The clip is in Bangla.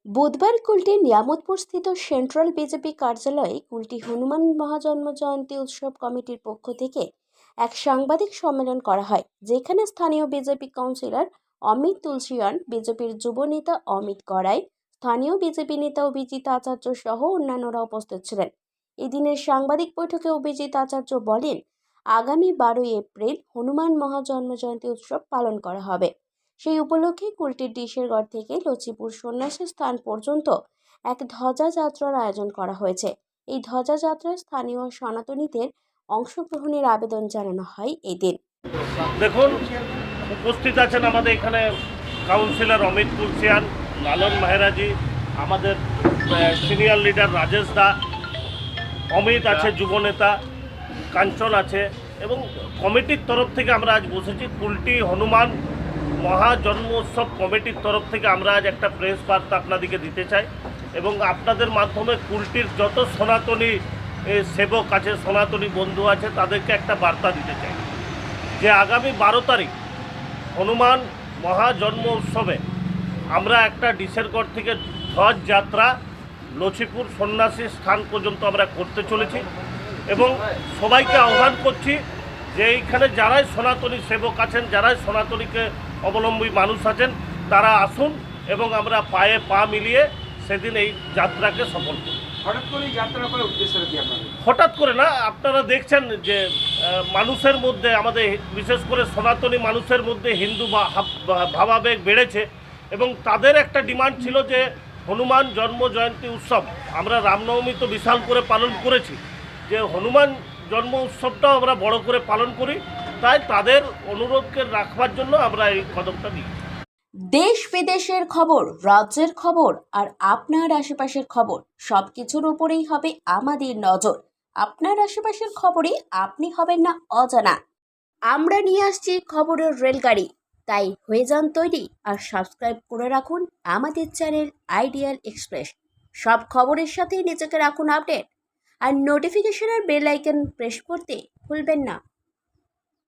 বুধবার কুলটির নিয়ামতপুরস্থিত সেন্ট্রাল বিজেপি কার্যালয়ে কুলটি হনুমান মহাজন্ম জয়ন্তী উৎসব কমিটির পক্ষ থেকে এক সাংবাদিক সম্মেলন করা হয়, যেখানে স্থানীয় বিজেপি কাউন্সিলর অমিত তুলসিয়ান, বিজেপির যুব নেতা অমিত গড়াই, স্থানীয় বিজেপি নেতা অভিজিৎ আচার্য সহ অন্যান্যরা উপস্থিত ছিলেন। এদিনের সাংবাদিক বৈঠকে অভিজিৎ আচার্য বলেন, আগামী 12 এপ্রিল হনুমান মহাজন্ম জয়ন্তী উৎসব পালন করা হবে। সেই উপলক্ষে কুলটির ডিশেরগড় থেকে লচিপুর সন্ন্যাসী স্থান পর্যন্ত এক ধ্বজাযাত্রার আয়োজন করা হয়েছে। এই ধ্বজাযাত্রায় স্থানীয় সনাতনীদের অংশগ্রহণের আবেদন জানানো হয় এদিন। দেখুন, উপস্থিত আছেন আমাদের এখানে কাউন্সিলর অমিত তুলসিয়ান, লালন মেহরাজি, আমাদের সিনিয়র লিডার রাজেশ দা, অমিত আছে যুব নেতা, কাঞ্চন আছে, এবং কমিটির তরফ থেকে আমরা আজ বসেছি। কুলটি হনুমান মহাজন্ম উৎসব কমিটির তরফ থেকে আমরা আজ একটা প্রেস বার্তা আপনাদেরকে দিতে চাই, এবং আপনাদের মাধ্যমে কুলটির যত সনাতনী সেবক আছে, সনাতনী বন্ধু আছে, তাদেরকে একটা বার্তা দিতে চাই যে আগামী 12 তারিখ হনুমান মহাজন্ম উৎসবে আমরা একটা ডিশেরগড় থেকে ধ্বজ যাত্রা লচিপুর সন্ন্যাসী স্থান পর্যন্ত আমরা করতে চলেছি, এবং সবাইকে আহ্বান করছি যে এইখানে যারাই সনাতনী সেবক আছেন, যারাই সনাতনীকে অবলম্বী মানুষ আছেন, তারা আসুন এবং আমরা পায়ে পা মিলিয়ে সেদিন এই যাত্রাকে সফল করি। হঠাৎ করে যাত্রা করার উদ্দেশ্য কি আপনাদের? হঠাৎ করে না, আপনারা দেখছেন যে মানুষের মধ্যে, আমাদের বিশেষ করে সনাতনী মানুষের মধ্যে হিন্দু ভাবাবেগ বেড়েছে, এবং তাদের একটা ডিমান্ড ছিল যে হনুমান জন্ম জয়ন্তী উৎসব, আমরা রামনবমী তো বিশাল করে পালন করেছি, যে হনুমান জন্ম উৎসবটাও আমরা বড় করে পালন করি, তাই তাদের অনুরোধকে রাখবার জন্য আমরা এই কদমটা নিই। দেশ বিদেশের খবর, রাজ্যের খবর আর আপনার আশেপাশের খবর সবকিছুর উপরেই হবে আমাদের নজর। আপনার আশেপাশের খবরে আপনি হবেন না অজানা। আমরা নিয়ে আসছি খবরের রেলগাড়ি, তাই হয়ে যান তৈরি আর সাবস্ক্রাইব করে রাখুন আমাদের চ্যানেল আইডিয়াল এক্সপ্রেস। সব খবরের সাথে নিজেকে রাখুন আপডেট, আর নোটিফিকেশনের বেল আইকন প্রেস করতে ভুলবেন না।